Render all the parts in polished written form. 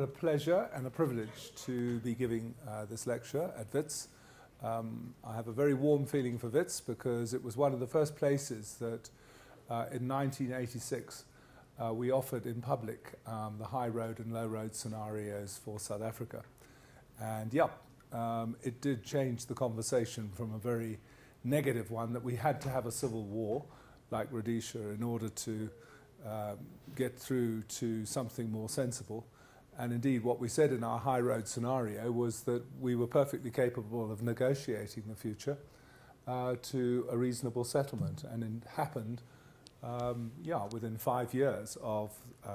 a pleasure and a privilege to be giving this lecture at WITS. I have a very warm feeling for WITS because it was one of the first places that in 1986 we offered in public the high road and low road scenarios for South Africa. And it did change the conversation from a very negative one that we had to have a civil war like Rhodesia in order to get through to something more sensible. And indeed what we said in our high road scenario was that we were perfectly capable of negotiating the future to a reasonable settlement, and it happened within 5 years of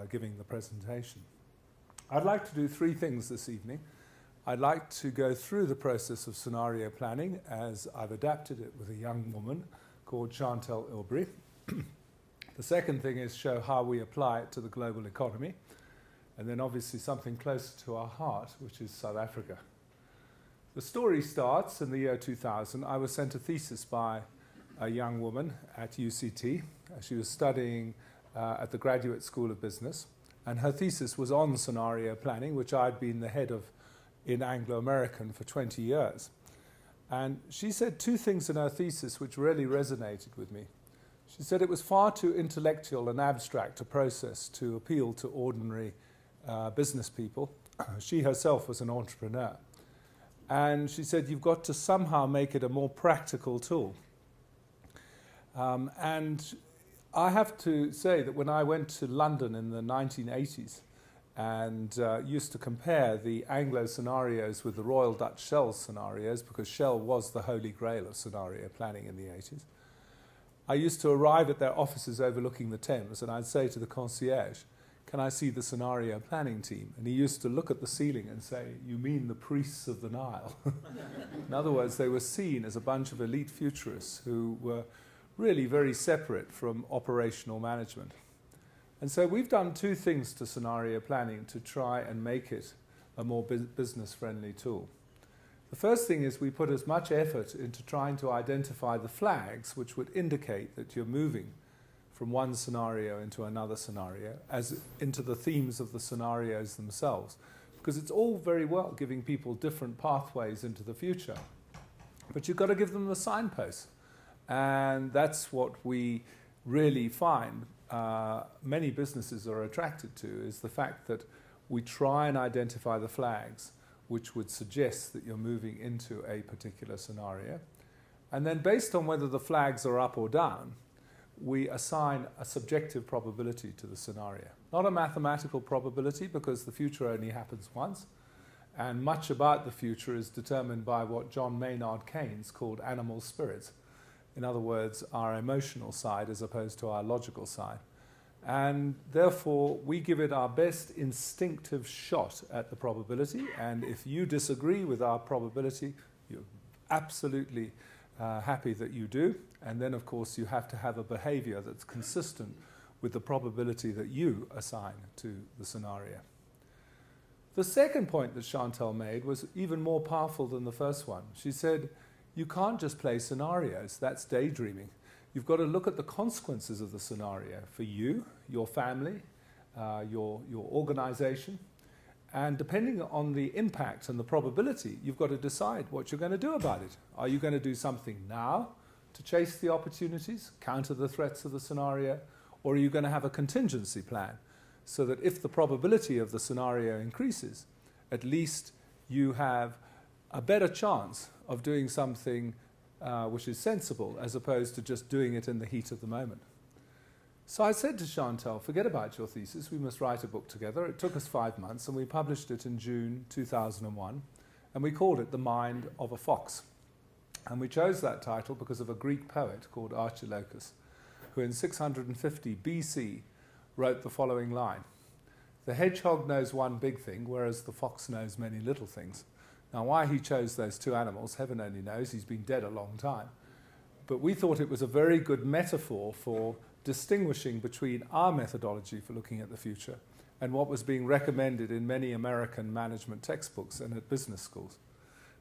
giving the presentation. I'd like to do three things this evening. I'd like to go through the process of scenario planning as I've adapted it with a young woman called Chantal Ilbry. The second thing is show how we apply it to the global economy, and then obviously something closer to our heart, which is South Africa. The story starts in the year 2000. I was sent a thesis by a young woman at UCT. She was studying at the Graduate School of Business, and her thesis was on scenario planning, which I'd been the head of in Anglo-American for 20 years. And she said two things in her thesis which really resonated with me. She said it was far too intellectual and abstract a process to appeal to ordinary business people. She herself was an entrepreneur. And she said you've got to somehow make it a more practical tool. And I have to say that when I went to London in the 1980s and used to compare the Anglo scenarios with the Royal Dutch Shell scenarios, because Shell was the holy grail of scenario planning in the 80s, I used to arrive at their offices overlooking the Thames, and I'd say to the concierge, "Can I see the scenario planning team?" And he used to look at the ceiling and say, "You mean the priests of the Nile?" In other words, they were seen as a bunch of elite futurists who were really very separate from operational management. And so we've done two things to scenario planning to try and make it a more business-friendly tool. The first thing is we put as much effort into trying to identify the flags which would indicate that you're moving from one scenario into another scenario, as into the themes of the scenarios themselves. Because it's all very well giving people different pathways into the future, but you've got to give them the signposts. And that's what we really find many businesses are attracted to, is the fact that we try and identify the flags which would suggest that you're moving into a particular scenario. And then based on whether the flags are up or down, we assign a subjective probability to the scenario. Not a mathematical probability, because the future only happens once, and much about the future is determined by what John Maynard Keynes called animal spirits. In other words, our emotional side as opposed to our logical side. And therefore, we give it our best instinctive shot at the probability, and if you disagree with our probability, you're absolutely happy that you do, and then of course you have to have a behavior that's consistent with the probability that you assign to the scenario. The second point that Chantal made was even more powerful than the first one. She said, you can't just play scenarios, that's daydreaming. You've got to look at the consequences of the scenario for you, your family, your organization, and depending on the impact and the probability, you've got to decide what you're going to do about it. Are you going to do something now to chase the opportunities, counter the threats of the scenario, or are you going to have a contingency plan so that if the probability of the scenario increases, at least you have a better chance of doing something which is sensible, as opposed to just doing it in the heat of the moment. So I said to Chantal, forget about your thesis, we must write a book together. It took us 5 months, and we published it in June 2001, and we called it The Mind of a Fox. And we chose that title because of a Greek poet called Archilochus, who in 650 BC wrote the following line: "The hedgehog knows one big thing, whereas the fox knows many little things." Now, why he chose those two animals, heaven only knows. He's been dead a long time. But we thought it was a very good metaphor for distinguishing between our methodology for looking at the future and what was being recommended in many American management textbooks and at business schools.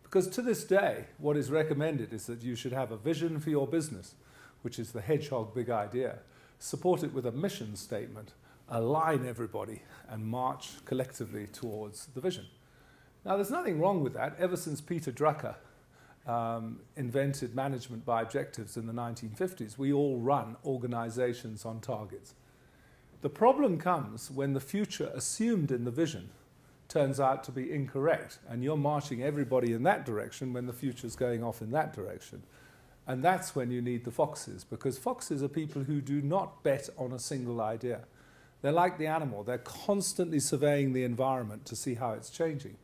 Because to this day, what is recommended is that you should have a vision for your business, which is the hedgehog big idea, support it with a mission statement, align everybody and march collectively towards the vision. Now, there's nothing wrong with that. Ever since Peter Drucker invented management by objectives in the 1950s, we all run organizations on targets. The problem comes when the future assumed in the vision turns out to be incorrect, and you're marching everybody in that direction when the future's going off in that direction. And that's when you need the foxes, because foxes are people who do not bet on a single idea. They're like the animal. They're constantly surveying the environment to see how it's changing.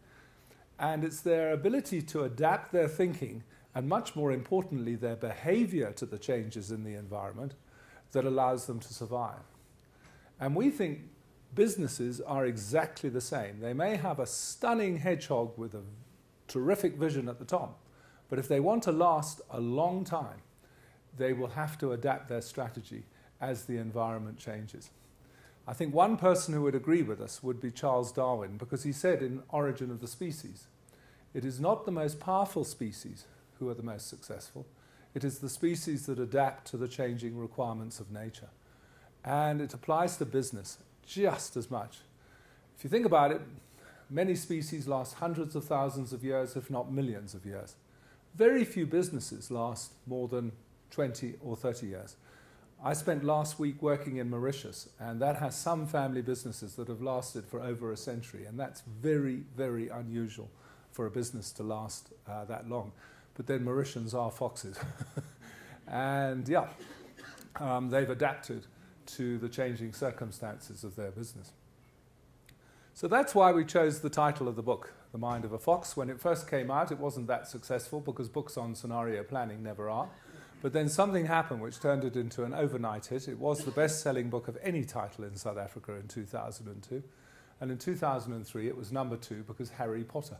And it's their ability to adapt their thinking, and much more importantly, their behavior to the changes in the environment, that allows them to survive. And we think businesses are exactly the same. They may have a stunning hedgehog with a terrific vision at the top, but if they want to last a long time, they will have to adapt their strategy as the environment changes. I think one person who would agree with us would be Charles Darwin, because he said in Origin of the Species, it is not the most powerful species who are the most successful. It is the species that adapt to the changing requirements of nature. And it applies to business just as much. If you think about it, many species last hundreds of thousands of years, if not millions of years. Very few businesses last more than 20 or 30 years. I spent last week working in Mauritius, and that has some family businesses that have lasted for over a century, and that's very, very unusual for a business to last that long. But then Mauritians are foxes. And yeah, they've adapted to the changing circumstances of their business. So that's why we chose the title of the book, The Mind of a Fox. When it first came out, it wasn't that successful because books on scenario planning never are. But then something happened which turned it into an overnight hit. It was the best-selling book of any title in South Africa in 2002. And in 2003, it was #2 because Harry Potter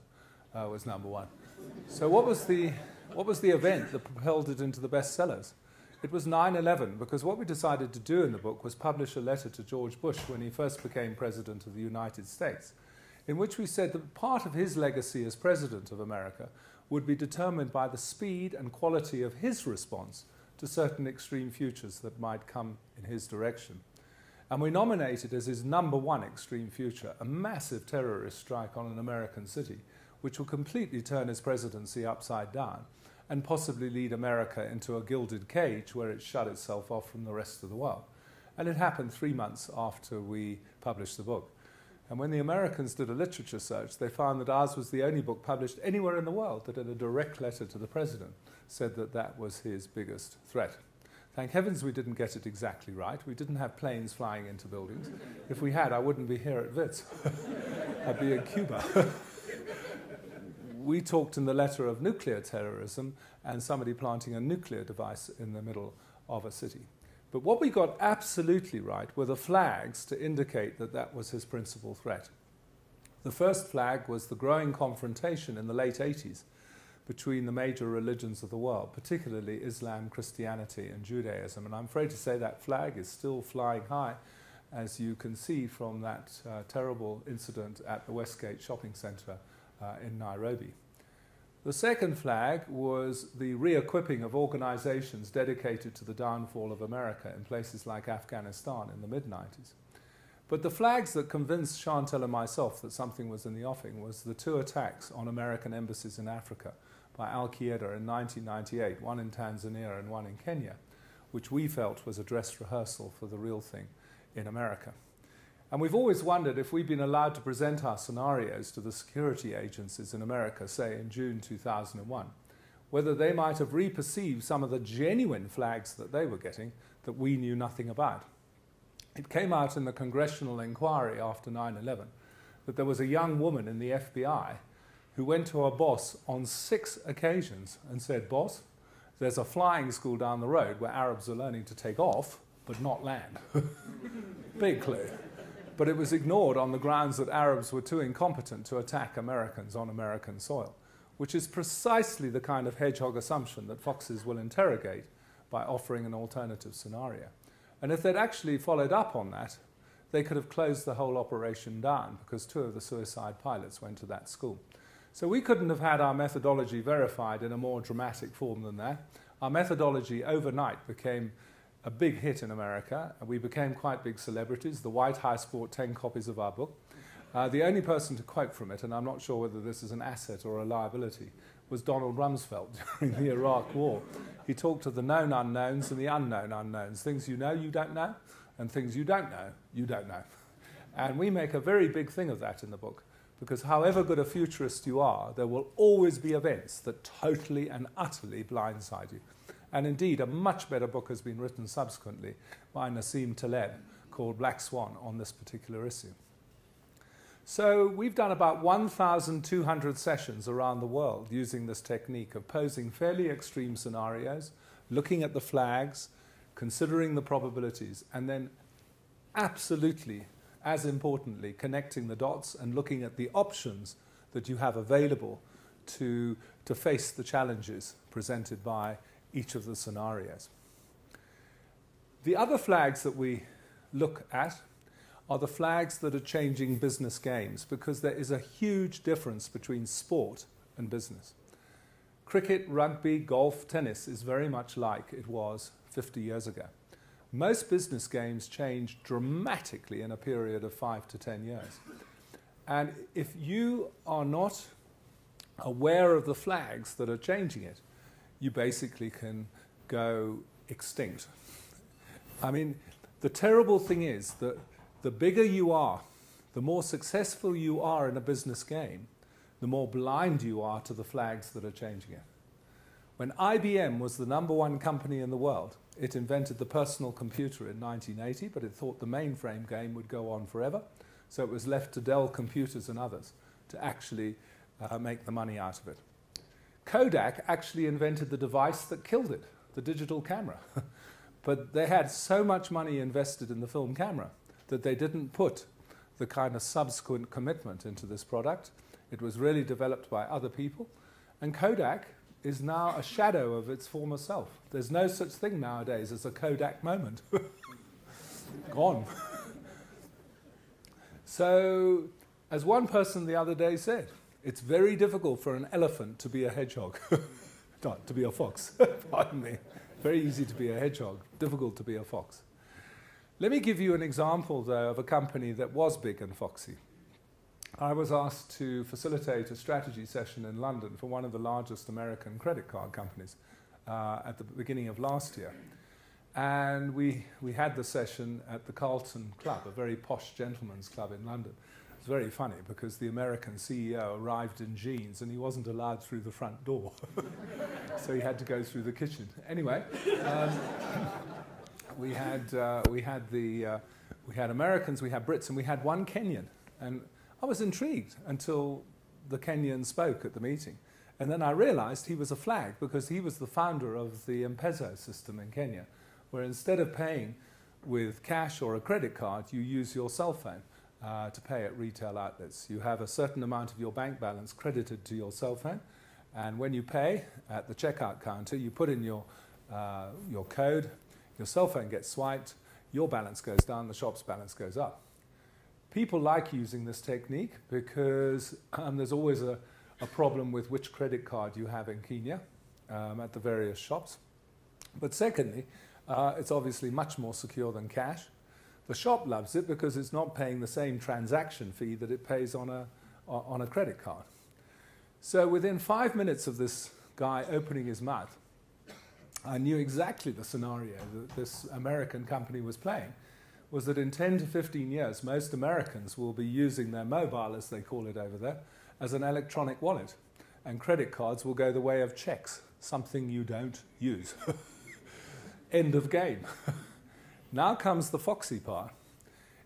was #1. So what was the event that propelled it into the bestsellers? It was 9/11, because what we decided to do in the book was publish a letter to George Bush when he first became President of the United States, in which we said that part of his legacy as President of America would be determined by the speed and quality of his response to certain extreme futures that might come in his direction. And we nominated as his #1 extreme future a massive terrorist strike on an American city, which will completely turn his presidency upside down and possibly lead America into a gilded cage where it shut itself off from the rest of the world. And it happened 3 months after we published the book. And when the Americans did a literature search, they found that ours was the only book published anywhere in the world that in a direct letter to the president said that that was his biggest threat. Thank heavens we didn't get it exactly right. We didn't have planes flying into buildings. If we had, I wouldn't be here at WITS. I'd be in Cuba. We talked in the letter of nuclear terrorism and somebody planting a nuclear device in the middle of a city. But what we got absolutely right were the flags to indicate that that was his principal threat. The first flag was the growing confrontation in the late 80s between the major religions of the world, particularly Islam, Christianity, and Judaism. And I'm afraid to say that flag is still flying high, as you can see from that terrible incident at the Westgate shopping centre in Nairobi. The second flag was the re-equipping of organizations dedicated to the downfall of America in places like Afghanistan in the mid-90s. But the flags that convinced Chantal and myself that something was in the offing was the 2 attacks on American embassies in Africa by Al-Qaeda in 1998, one in Tanzania and one in Kenya, which we felt was a dress rehearsal for the real thing in America. And we've always wondered if we'd been allowed to present our scenarios to the security agencies in America, say in June 2001, whether they might have reperceived some of the genuine flags that they were getting that we knew nothing about. It came out in the congressional inquiry after 9/11 that there was a young woman in the FBI who went to her boss on 6 occasions and said, "Boss, there's a flying school down the road where Arabs are learning to take off but not land." Big clue. But it was ignored on the grounds that Arabs were too incompetent to attack Americans on American soil, which is precisely the kind of hedgehog assumption that foxes will interrogate by offering an alternative scenario. And if they'd actually followed up on that, they could have closed the whole operation down because 2 of the suicide pilots went to that school. So we couldn't have had our methodology verified in a more dramatic form than that. Our methodology overnight became a big hit in America. We became quite big celebrities. The White House bought 10 copies of our book. The only person to quote from it, and I'm not sure whether this is an asset or a liability, was Donald Rumsfeld during the Iraq War. He talked of the known unknowns and the unknown unknowns, things you know you don't know, and things you don't know you don't know. And we make a very big thing of that in the book, because however good a futurist you are, there will always be events that totally and utterly blindside you. And indeed, a much better book has been written subsequently by Nassim Taleb called Black Swan on this particular issue. So we've done about 1,200 sessions around the world using this technique of posing fairly extreme scenarios, looking at the flags, considering the probabilities, and then absolutely, as importantly, connecting the dots and looking at the options that you have available to face the challenges presented by each of the scenarios. The other flags that we look at are the flags that are changing business games, because there is a huge difference between sport and business. Cricket, rugby, golf, tennis is very much like it was 50 years ago. Most business games change dramatically in a period of 5 to 10 years. And if you are not aware of the flags that are changing it, you basically can go extinct. I mean, the terrible thing is that the bigger you are, the more successful you are in a business game, the more blind you are to the flags that are changing it. When IBM was the #1 company in the world, it invented the personal computer in 1980, but it thought the mainframe game would go on forever, so it was left to Dell Computers and others to actually make the money out of it. Kodak actually invented the device that killed it, the digital camera. But they had so much money invested in the film camera that they didn't put the kind of subsequent commitment into this product. It was really developed by other people. And Kodak is now a shadow of its former self. There's no such thing nowadays as a Kodak moment. Gone. So, as one person the other day said, it's very difficult for an elephant to be a hedgehog. Not to be a fox, pardon me. Very easy to be a hedgehog, difficult to be a fox. Let me give you an example, though, of a company that was big and foxy. I was asked to facilitate a strategy session in London for one of the largest American credit card companies at the beginning of last year. And we had the session at the Carlton Club, a very posh gentleman's club in London. It was very funny because the American CEO arrived in jeans and he wasn't allowed through the front door. So he had to go through the kitchen. Anyway, we had Americans, we had Brits, and we had one Kenyan. And I was intrigued until the Kenyan spoke at the meeting. And then I realized he was a flag because he was the founder of the M-Pesa system in Kenya, where instead of paying with cash or a credit card, you use your cell phone to pay at retail outlets. You have a certain amount of your bank balance credited to your cell phone, and when you pay at the checkout counter, you put in your code, your cell phone gets swiped, your balance goes down, the shop's balance goes up. People like using this technique because there's always a problem with which credit card you have in Kenya at the various shops. But secondly, it's obviously much more secure than cash. The shop loves it because it's not paying the same transaction fee that it pays on a credit card. So within 5 minutes of this guy opening his mouth, I knew exactly the scenario that this American company was playing, was that in 10 to 15 years, most Americans will be using their mobile, as they call it over there, as an electronic wallet. And credit cards will go the way of checks, something you don't use. End of game. Now comes the foxy part.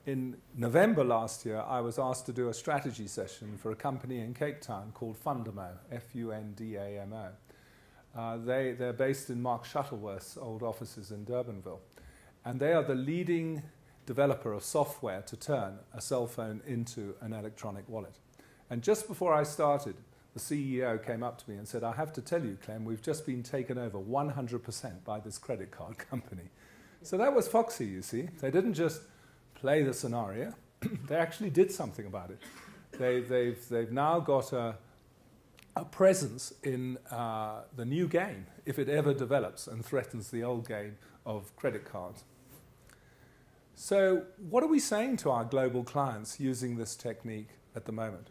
In November last year, I was asked to do a strategy session for a company in Cape Town called Fundamo, F-U-N-D-A-M-O. They're based in Mark Shuttleworth's old offices in Durbanville. And they are the leading developer of software to turn a cell phone into an electronic wallet. And just before I started, the CEO came up to me and said, I have to tell you, Clem, we've just been taken over 100% by this credit card company. So that was foxy, you see. They didn't just play the scenario. They actually did something about it. They've now got a a presence in the new game if it ever develops and threatens the old game of credit cards. So what are we saying to our global clients using this technique at the moment?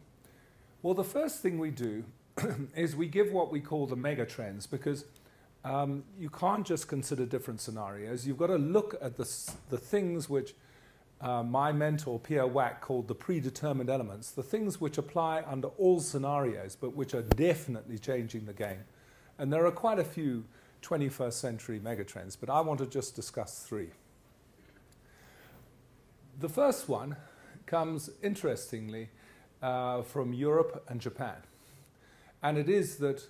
Well, the first thing we do is we give what we call the megatrends, because you can't just consider different scenarios. You've got to look at the things which my mentor, Pierre Wack, called the predetermined elements, the things which apply under all scenarios, but which are definitely changing the game. And there are quite a few 21st century megatrends, but I want to just discuss three. The first one comes, interestingly, from Europe and Japan. And it is that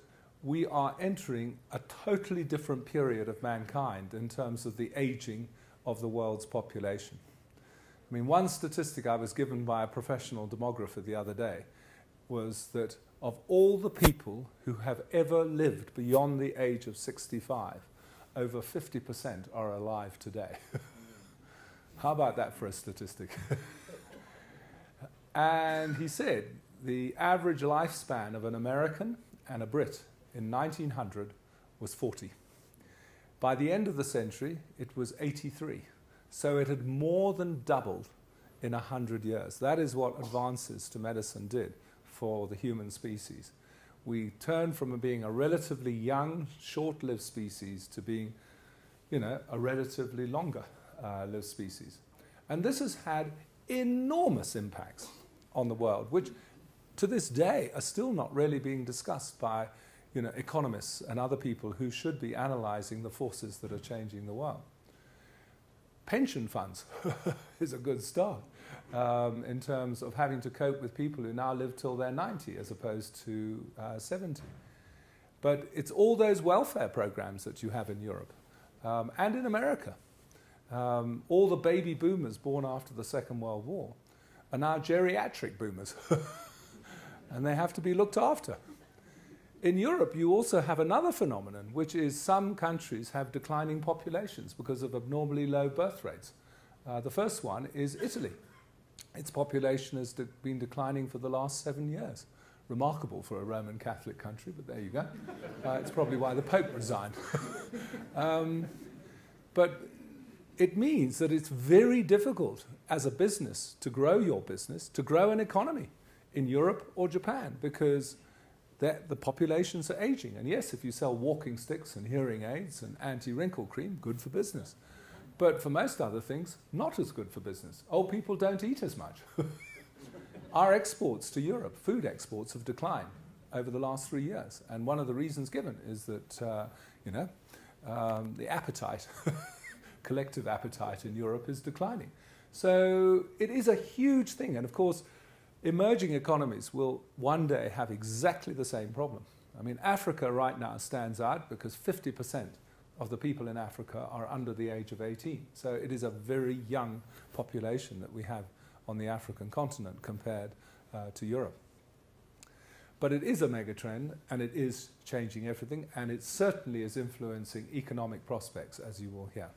we are entering a totally different period of mankind in terms of the aging of the world's population. I mean, one statistic I was given by a professional demographer the other day was that of all the people who have ever lived beyond the age of 65, over 50% are alive today. How about that for a statistic? And he said the average lifespan of an American and a Brit in 1900 was 40. By the end of the century, it was 83. So it had more than doubled in 100 years. That is what advances to medicine did for the human species. We turned from being a relatively young, short-lived species to being, a relatively longer lived species. And this has had enormous impacts on the world, which to this day are still not really being discussed by economists and other people who should be analyzing the forces that are changing the world. Pension funds is a good start in terms of having to cope with people who now live till they're 90 as opposed to 70. But it's all those welfare programs that you have in Europe and in America. All the baby boomers born after the Second World War are now geriatric boomers. And they have to be looked after. In Europe, you also have another phenomenon, which is some countries have declining populations because of abnormally low birth rates. The first one is Italy. Its population has been declining for the last 7 years. Remarkable for a Roman Catholic country, but there you go. It's probably why the Pope resigned. But it means that it's very difficult as a business to grow your business, to grow an economy in Europe or Japan, because the populations are aging. And yes, if you sell walking sticks and hearing aids and anti-wrinkle cream, good for business. But for most other things, not as good for business. Old people don't eat as much. Our exports to Europe, food exports, have declined over the last 3 years. And one of the reasons given is that, the appetite, collective appetite in Europe is declining. So it is a huge thing. And of course, emerging economies will one day have exactly the same problem. I mean, Africa right now stands out because 50% of the people in Africa are under the age of 18. So it is a very young population that we have on the African continent compared to Europe. But it is a megatrend, and it is changing everything, and it certainly is influencing economic prospects, as you will hear.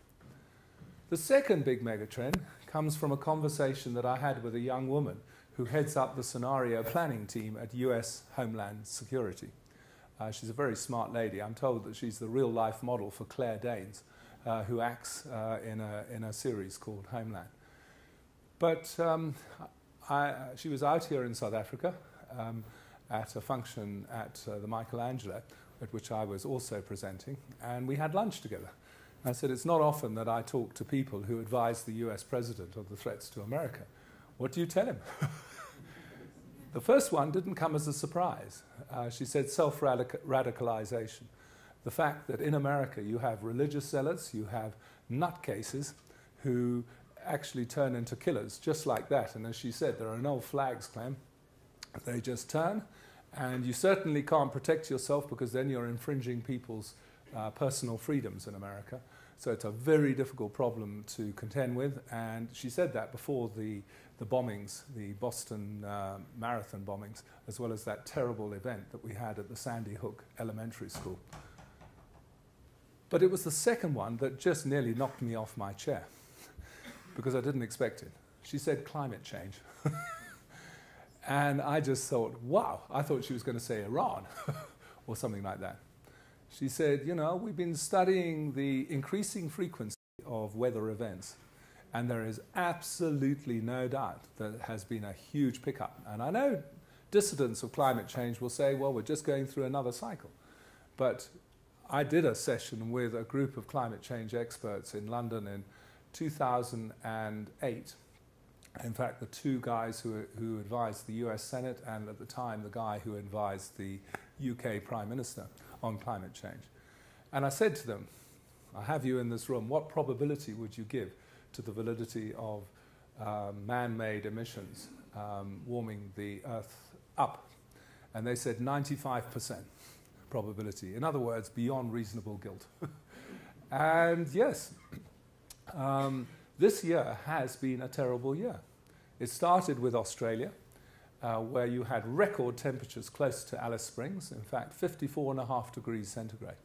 The second big megatrend comes from a conversation that I had with a young woman who heads up the scenario planning team at US Homeland Security. She's a very smart lady. I'm told that she's the real-life model for Claire Danes, who acts in a series called Homeland. But she was out here in South Africa at a function at the Michelangelo, at which I was also presenting, and we had lunch together. I said, it's not often that I talk to people who advise the US president of the threats to America. What do you tell him? The first one didn't come as a surprise. She said self-radicalization. The fact that in America you have religious zealots, you have nutcases who actually turn into killers, just like that. And as she said, there are no flags, Clem. They just turn, and you certainly can't protect yourself because then you're infringing people's personal freedoms in America. So it's a very difficult problem to contend with, and she said that before the bombings, the Boston Marathon bombings, as well as that terrible event that we had at the Sandy Hook Elementary School. But it was the second one that just nearly knocked me off my chair, because I didn't expect it. She said climate change. And I just thought, wow, I thought she was going to say Iran or something like that. She said, you know, we've been studying the increasing frequency of weather events, and there is absolutely no doubt that there has been a huge pickup. And I know dissidents of climate change will say, well, we're just going through another cycle. But I did a session with a group of climate change experts in London in 2008. In fact, the two guys who advised the US Senate, and at the time the guy who advised the UK Prime Minister on climate change. And I said to them, I have you in this room, what probability would you give to the validity of man-made emissions warming the Earth up? And they said 95% probability. In other words, beyond reasonable guilt. And yes, this year has been a terrible year. It started with Australia, where you had record temperatures close to Alice Springs, in fact 54.5 degrees centigrade.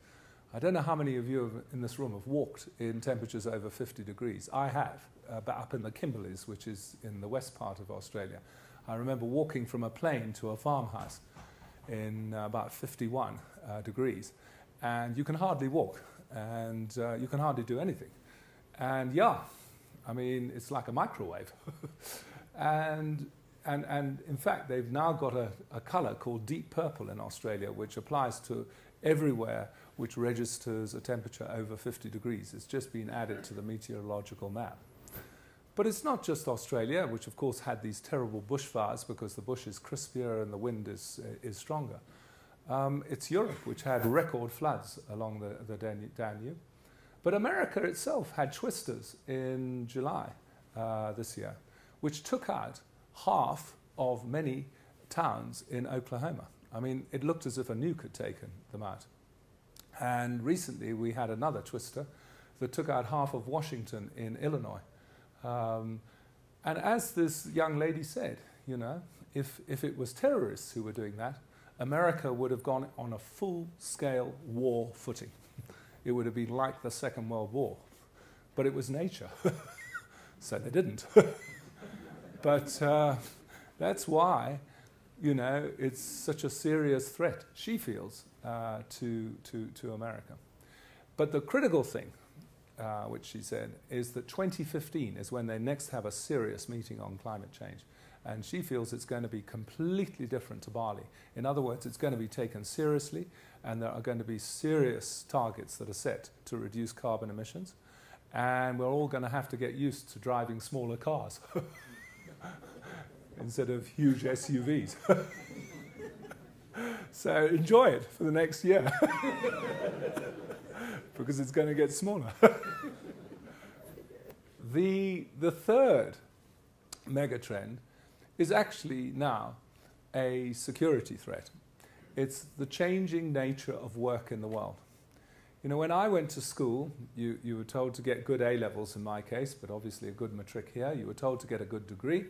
I don't know how many of you in this room have walked in temperatures over 50 degrees. I have, but up in the Kimberleys, which is in the west part of Australia. I remember walking from a plane to a farmhouse in about 51 degrees, and you can hardly walk, and you can hardly do anything. And yeah, I mean, it's like a microwave. and in fact, they've now got a colour called deep purple in Australia, which applies to everywhere which registers a temperature over 50 degrees. It's just been added to the meteorological map. But it's not just Australia, which of course had these terrible bushfires because the bush is crispier and the wind is stronger. It's Europe, which had record floods along the Danube. But America itself had twisters in July this year, which took out half of many towns in Oklahoma. I mean, it looked as if a nuke had taken them out. And recently we had another twister that took out half of Washington in Illinois. And as this young lady said, you know, if it was terrorists who were doing that, America would have gone on a full-scale war footing. It would have been like the Second World War. But it was nature. So they didn't. But that's why, you know, it's such a serious threat, she feels, to America. But the critical thing, which she said, is that 2015 is when they next have a serious meeting on climate change. And she feels it's going to be completely different to Bali. In other words, it's going to be taken seriously, and there are going to be serious targets that are set to reduce carbon emissions. And we're all going to have to get used to driving smaller cars instead of huge SUVs. So enjoy it for the next year because it's going to get smaller. The third megatrend is actually now a security threat. It's the changing nature of work in the world. You know, when I went to school, you were told to get good A-levels in my case, but obviously a good matric here. You were told to get a good degree.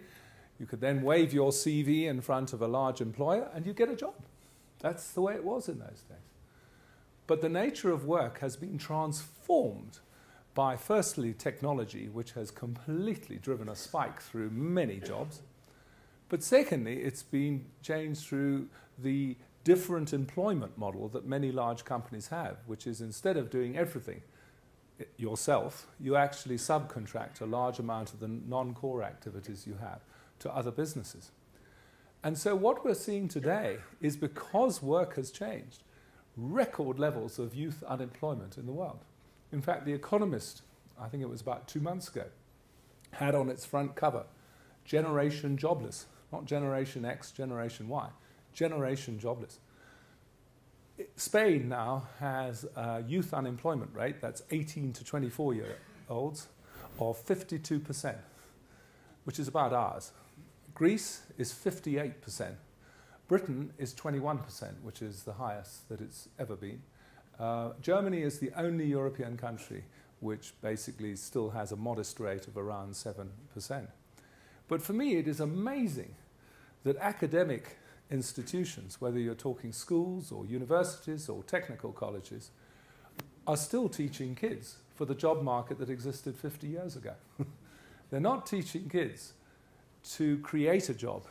You could then wave your CV in front of a large employer and you get a job. That's the way it was in those days. But the nature of work has been transformed by, firstly, technology, which has completely driven a spike through many jobs. But secondly, it's been changed through the different employment model that many large companies have, which is instead of doing everything yourself, you actually subcontract a large amount of the non-core activities you have to other businesses. And so what we're seeing today is, because work has changed, record levels of youth unemployment in the world. In fact, The Economist, I think it was about 2 months ago, had on its front cover, Generation Jobless. Not Generation X, Generation Y. Generation Jobless. Spain now has a youth unemployment rate, that's 18 to 24-year-olds, of 52%, which is about ours. Greece is 58%. Britain is 21%, which is the highest that it's ever been. Germany is the only European country which basically still has a modest rate of around 7%. But for me, it is amazing that academic institutions, whether you're talking schools or universities or technical colleges, are still teaching kids for the job market that existed 50 years ago. They're not teaching kids to create a job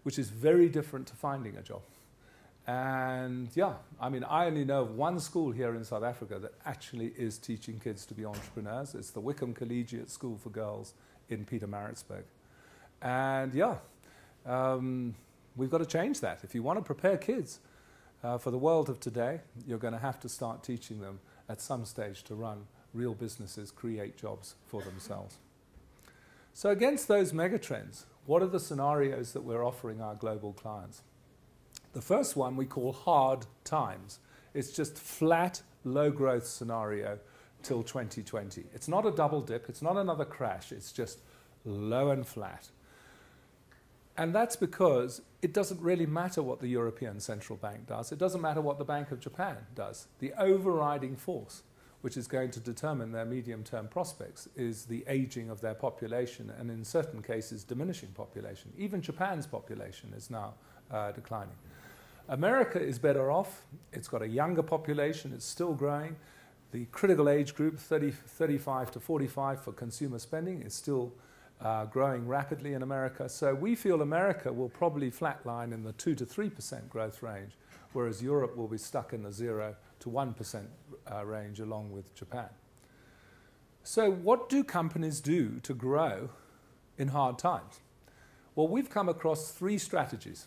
which is very different to finding a job. And yeah, I mean, I only know of one school here in South Africa that actually is teaching kids to be entrepreneurs. It's the Wickham Collegiate School for Girls in Pietermaritzburg. And yeah, we've got to change that. If you want to prepare kids for the world of today, you're going to have to start teaching them at some stage to run real businesses, create jobs for themselves. So against those megatrends, what are the scenarios that we're offering our global clients? The first one we call hard times. It's just flat, low growth scenario till 2020. It's not a double dip, it's not another crash, it's just low and flat. And that's because it doesn't really matter what the European Central Bank does. It doesn't matter what the Bank of Japan does. The overriding force, which is going to determine their medium-term prospects, is the aging of their population, and in certain cases, diminishing population. Even Japan's population is now declining. America is better off. It's got a younger population. It's still growing. The critical age group, 35 to 45 for consumer spending, is still growing rapidly in America. So we feel America will probably flatline in the 2 to 3% growth range, whereas Europe will be stuck in the 0 to 1% range along with Japan. So what do companies do to grow in hard times? Well, we've come across 3 strategies.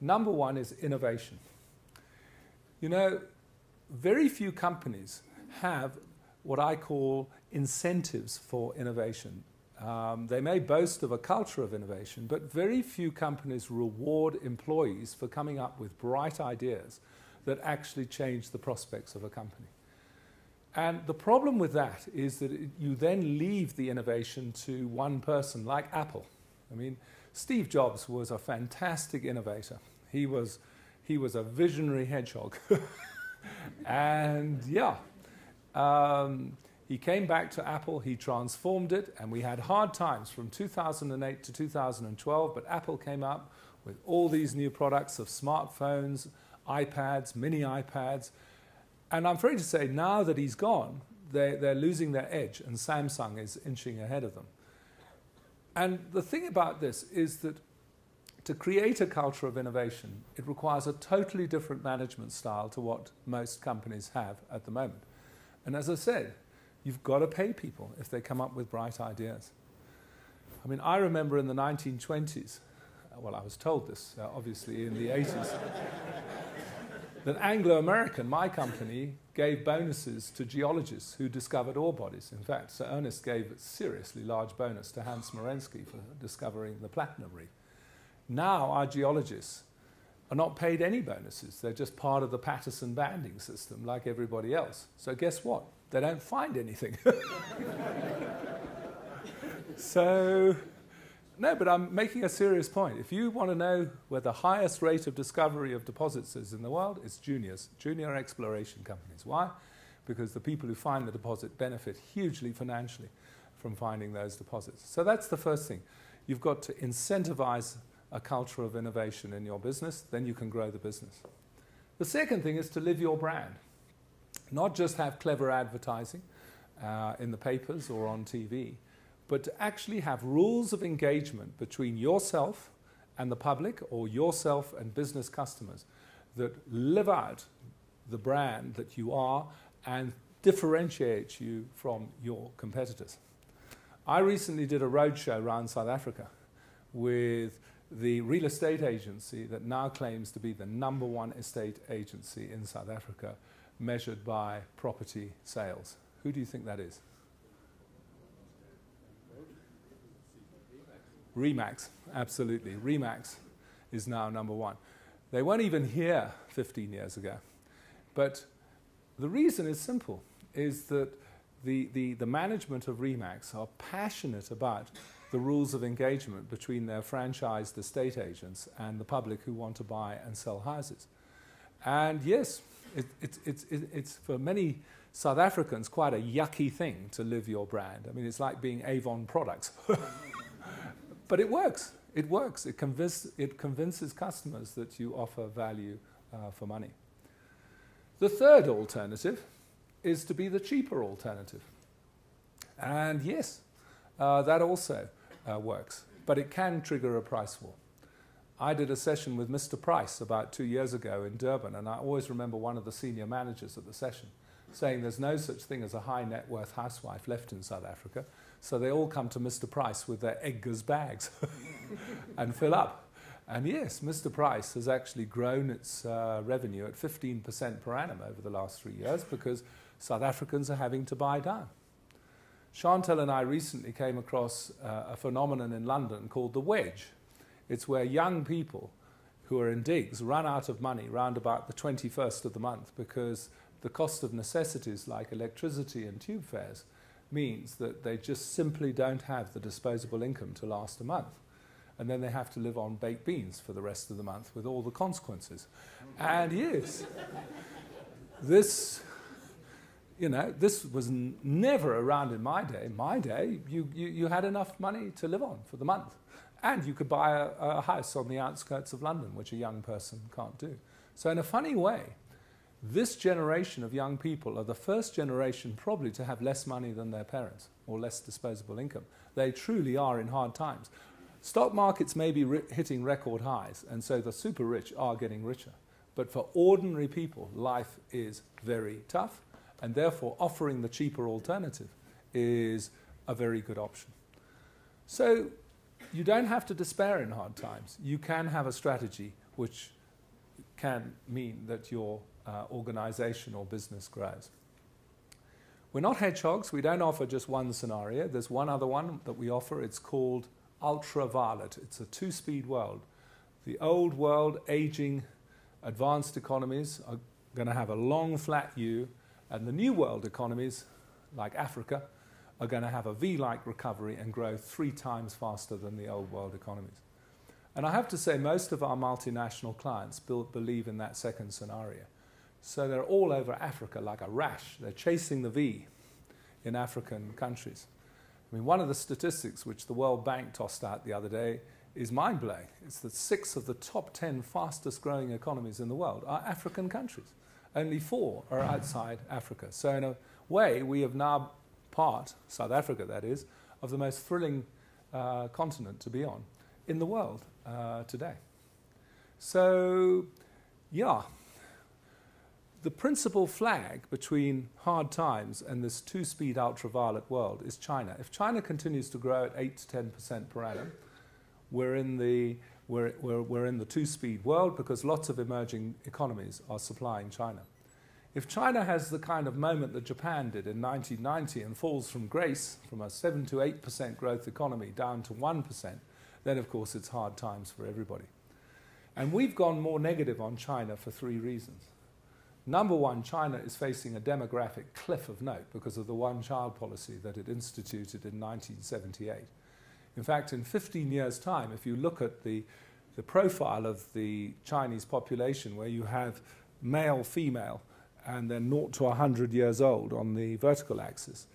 Number one is innovation. You know, very few companies have what I call incentives for innovation. They may boast of a culture of innovation, but very few companies reward employees for coming up with bright ideas that actually change the prospects of a company. And the problem with that is that you then leave the innovation to one person like Apple. I mean, Steve Jobs was a fantastic innovator. He was a visionary hedgehog. And yeah, he came back to Apple, he transformed it, and we had hard times from 2008 to 2012, but Apple came up with all these new products of smartphones, iPads, mini iPads, and I'm afraid to say now that he's gone, they're losing their edge, and Samsung is inching ahead of them. And the thing about this is that to create a culture of innovation, it requires a totally different management style to what most companies have at the moment. And as I said, you've got to pay people if they come up with bright ideas. I mean, I remember in the 1920s, well, I was told this, obviously, in the 80s, that Anglo-American, my company, gave bonuses to geologists who discovered ore bodies. In fact, Sir Ernest gave a seriously large bonus to Hans Morensky for discovering the platinum reef. Now our geologists are not paid any bonuses. They're just part of the Patterson banding system like everybody else. So guess what? They don't find anything. So, no, but I'm making a serious point. If you want to know where the highest rate of discovery of deposits is in the world, it's junior exploration companies. Why? Because the people who find the deposit benefit hugely financially from finding those deposits. So that's the first thing. You've got to incentivize a culture of innovation in your business, then you can grow the business. The second thing is to live your brand. Not just have clever advertising in the papers or on TV, but to actually have rules of engagement between yourself and the public, or yourself and business customers, that live out the brand that you are and differentiate you from your competitors. I recently did a roadshow around South Africa with the real estate agency that now claims to be the #1 estate agency in South Africa, measured by property sales. Who do you think that is? Remax, absolutely. Remax is now #1. They weren't even here 15 years ago. But the reason is simple, is that the management of Remax are passionate about the rules of engagement between their franchised estate agents and the public who want to buy and sell houses. And yes, it's for many South Africans quite a yucky thing to live your brand. I mean, it's like being Avon products. But it works. It works. It convinces customers that you offer value for money. The third alternative is to be the cheaper alternative. And yes, that also works, but it can trigger a price war. I did a session with Mr. Price about 2 years ago in Durban, and I always remember one of the senior managers at the session saying there's no such thing as a high net worth housewife left in South Africa, so they all come to Mr. Price with their Edgar's bags and fill up. And yes, Mr. Price has actually grown its revenue at 15% per annum over the last 3 years because South Africans are having to buy down. Chantal and I recently came across a phenomenon in London called the wedge. It's where young people who are in digs run out of money round about the 21st of the month because the cost of necessities like electricity and tube fares means that they just simply don't have the disposable income to last a month. And then they have to live on baked beans for the rest of the month with all the consequences. And yes, this was never around in my day. In my day, you had enough money to live on for the month. And you could buy a house on the outskirts of London, which a young person can't do. So in a funny way, this generation of young people are the first generation probably to have less money than their parents or less disposable income. They truly are in hard times. Stock markets may be hitting record highs, and so the super rich are getting richer. But for ordinary people, life is very tough, and therefore offering the cheaper alternative is a very good option. So you don't have to despair in hard times. You can have a strategy which can mean that your organization or business grows. We're not hedgehogs. We don't offer just one scenario. There's one other one that we offer. It's called ultraviolet. It's a two-speed world. The old world, aging, advanced economies are going to have a long flat U, and the new world economies, like Africa, are going to have a V-like recovery and grow 3 times faster than the old world economies. And I have to say, most of our multinational clients believe in that second scenario. So they're all over Africa like a rash. They're chasing the V in African countries. I mean, one of the statistics which the World Bank tossed out the other day is mind-blowing. It's that 6 of the top 10 fastest growing economies in the world are African countries. Only 4 are outside Africa. So in a way, we have now part, South Africa that is, of the most thrilling continent to be on in the world today. So, yeah, the principal flag between hard times and this two-speed ultraviolet world is China. If China continues to grow at 8 to 10% per annum, we're in the two-speed world because lots of emerging economies are supplying China. If China has the kind of moment that Japan did in 1990 and falls from grace, from a 7 to 8% growth economy down to 1%, then of course it's hard times for everybody. And we've gone more negative on China for 3 reasons. Number one, China is facing a demographic cliff of note because of the one-child policy that it instituted in 1978. In fact, in 15 years' time, if you look at the profile of the Chinese population, where you have male, female, and then 0 to 100 years old on the vertical axis.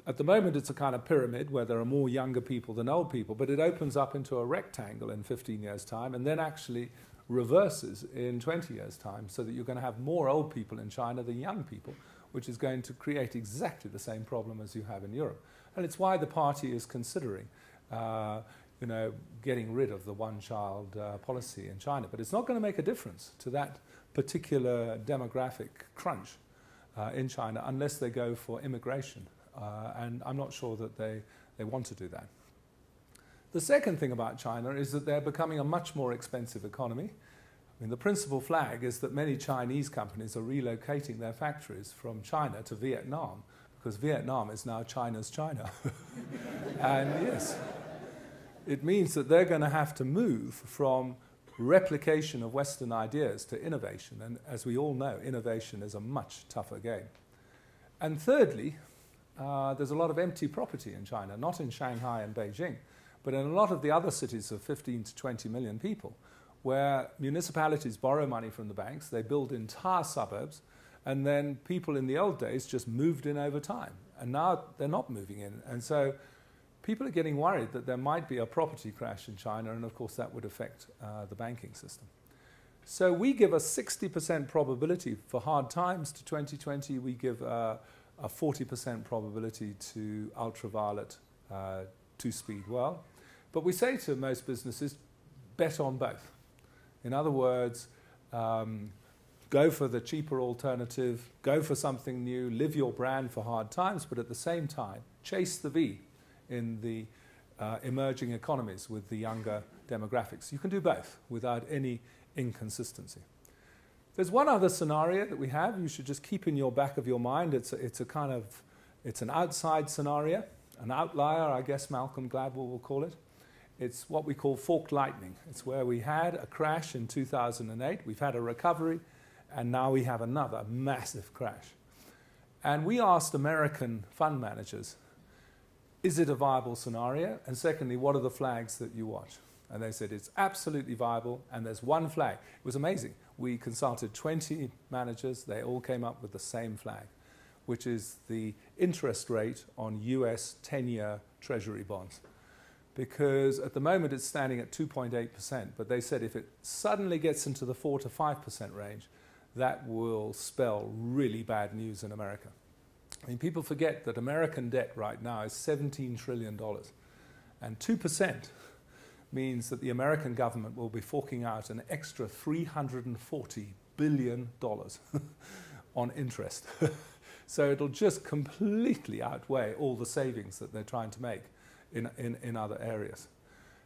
At the moment, it's a kind of pyramid where there are more younger people than old people, but it opens up into a rectangle in 15 years' time and then actually reverses in 20 years' time, so that you're going to have more old people in China than young people, which is going to create exactly the same problem as you have in Europe. And it's why the party is considering getting rid of the one-child policy in China. But it's not going to make a difference to that particular demographic crunch in China unless they go for immigration. And I'm not sure that they want to do that. The second thing about China is that they're becoming a much more expensive economy. I mean, the principal flag is that many Chinese companies are relocating their factories from China to Vietnam, because Vietnam is now China's China. And yes, it means that they're going to have to move from replication of Western ideas to innovation. And as we all know, innovation is a much tougher game. And thirdly, there's a lot of empty property in China, not in Shanghai and Beijing, but in a lot of the other cities of 15 to 20 million people, where municipalities borrow money from the banks, they build entire suburbs, and then people in the old days just moved in over time. And now they're not moving in. And so people are getting worried that there might be a property crash in China, and of course that would affect the banking system. So we give a 60% probability for hard times to 2020. We give a 40% probability to ultraviolet two-speed world. But we say to most businesses, bet on both. In other words, go for the cheaper alternative, go for something new, live your brand for hard times, but at the same time, chase the V in the emerging economies with the younger demographics. You can do both without any inconsistency. There's one other scenario that we have you should just keep in your back of your mind. It's an outside scenario, an outlier, I guess Malcolm Gladwell will call it. It's what we call forked lightning. It's where we had a crash in 2008, we've had a recovery, and now we have another massive crash. And we asked American fund managers, is it a viable scenario? And secondly, what are the flags that you watch? And they said it's absolutely viable, and there's one flag. It was amazing. We consulted 20 managers. They all came up with the same flag, which is the interest rate on US 10-year Treasury bonds. Because at the moment it's standing at 2.8%, but they said if it suddenly gets into the 4 to 5% range, that will spell really bad news in America. I mean, people forget that American debt right now is $17 trillion, and 2% means that the American government will be forking out an extra $340 billion on interest. So it'll just completely outweigh all the savings that they're trying to make in other areas.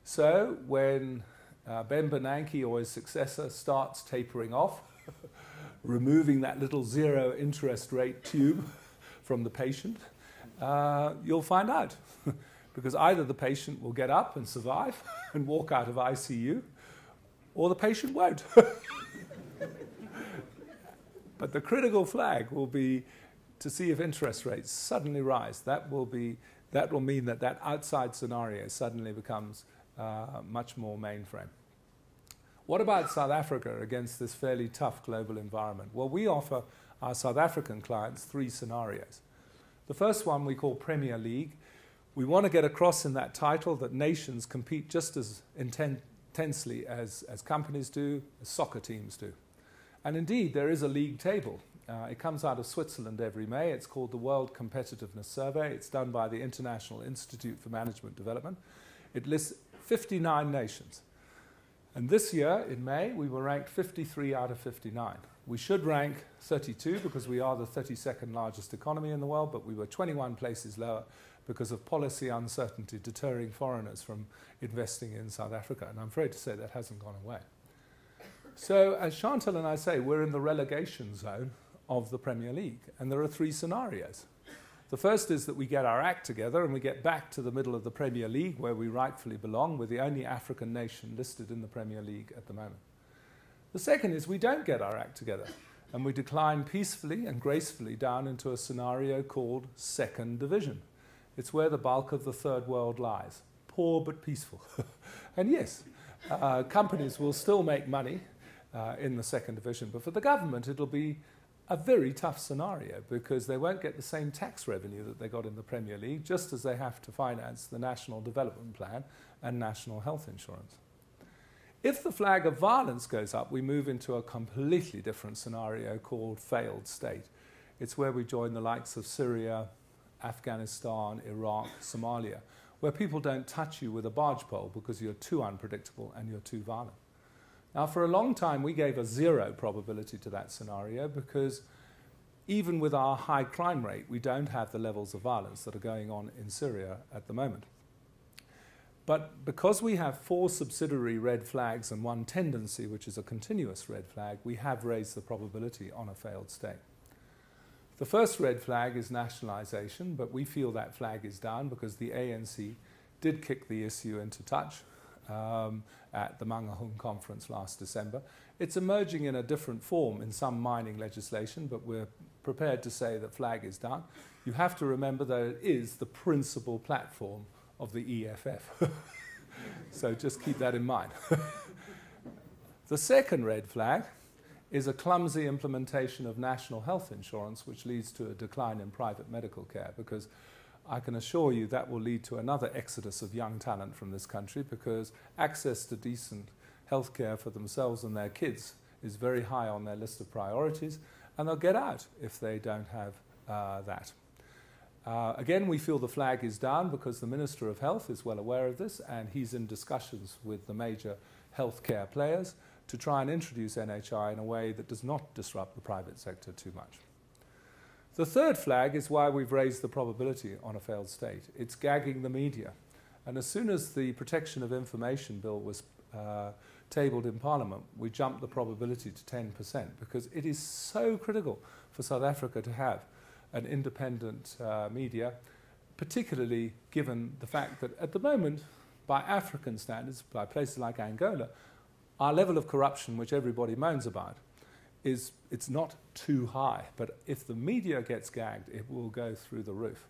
So when Ben Bernanke or his successor starts tapering off, removing that little zero interest rate tube from the patient, you'll find out. Because either the patient will get up and survive and walk out of ICU, or the patient won't. But the critical flag will be to see if interest rates suddenly rise. That will mean that that outside scenario suddenly becomes much more mainframe. What about South Africa against this fairly tough global environment? Well, we offer our South African clients 3 scenarios. The first one we call Premier League. We want to get across in that title that nations compete just as intensely as companies do, as soccer teams do. And indeed, there is a league table. It comes out of Switzerland every May. It's called the World Competitiveness Survey. It's done by the International Institute for Management Development. It lists 59 nations. And this year, in May, we were ranked 53 out of 59. We should rank 32 because we are the 32nd largest economy in the world, but we were 21 places lower because of policy uncertainty deterring foreigners from investing in South Africa. And I'm afraid to say that hasn't gone away. So as Chantal and I say, we're in the relegation zone of the Premier League. And there are 3 scenarios. The first is that we get our act together and we get back to the middle of the Premier League where we rightfully belong. We're the only African nation listed in the Premier League at the moment. The second is we don't get our act together and we decline peacefully and gracefully down into a scenario called second division. It's where the bulk of the third world lies. Poor but peaceful. And yes, companies will still make money in the second division, but for the government it'll be a very tough scenario because they won't get the same tax revenue that they got in the Premier League, just as they have to finance the National Development Plan and National Health Insurance. If the flag of violence goes up, we move into a completely different scenario called failed state. It's where we join the likes of Syria, Afghanistan, Iraq, Somalia, where people don't touch you with a barge pole because you're too unpredictable and you're too violent. Now, for a long time, we gave a 0 probability to that scenario because even with our high crime rate, we don't have the levels of violence that are going on in Syria at the moment. But because we have 4 subsidiary red flags and 1 tendency, which is a continuous red flag, we have raised the probability on a failed state. The first red flag is nationalisation, but we feel that flag is down because the ANC did kick the issue into touch at the Mangaung conference last December. It's emerging in a different form in some mining legislation, but we're prepared to say that flag is down. You have to remember that it is the principal platform of the EFF. So just keep that in mind. The second red flag is a clumsy implementation of national health insurance, which leads to a decline in private medical care, because I can assure you that will lead to another exodus of young talent from this country, because access to decent health care for themselves and their kids is very high on their list of priorities, and they'll get out if they don't have that. Again, we feel the flag is down because the Minister of Health is well aware of this, and he's in discussions with the major healthcare players to try and introduce NHI in a way that does not disrupt the private sector too much. The third flag is why we've raised the probability on a failed state. It's gagging the media. And as soon as the Protection of Information Bill was tabled in Parliament, we jumped the probability to 10% because it is so critical for South Africa to have an independent media, particularly given the fact that at the moment, by African standards, by places like Angola, our level of corruption, which everybody moans about, it's not too high. But if the media gets gagged, it will go through the roof.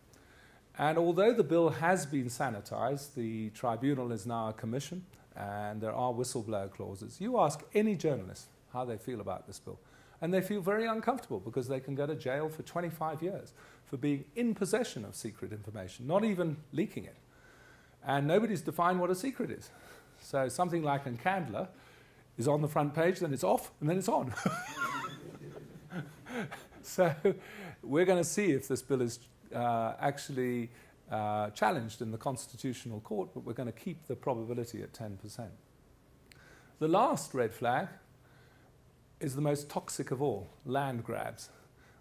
And although the bill has been sanitized, the tribunal is now a commission, and there are whistleblower clauses. You ask any journalist how they feel about this bill, and they feel very uncomfortable because they can go to jail for 25 years for being in possession of secret information, not even leaking it. And nobody's defined what a secret is. So something like a candler is on the front page, then it's off, and then it's on. So we're going to see if this bill is actually challenged in the Constitutional Court, but we're going to keep the probability at 10%. The last red flag is the most toxic of all, land grabs.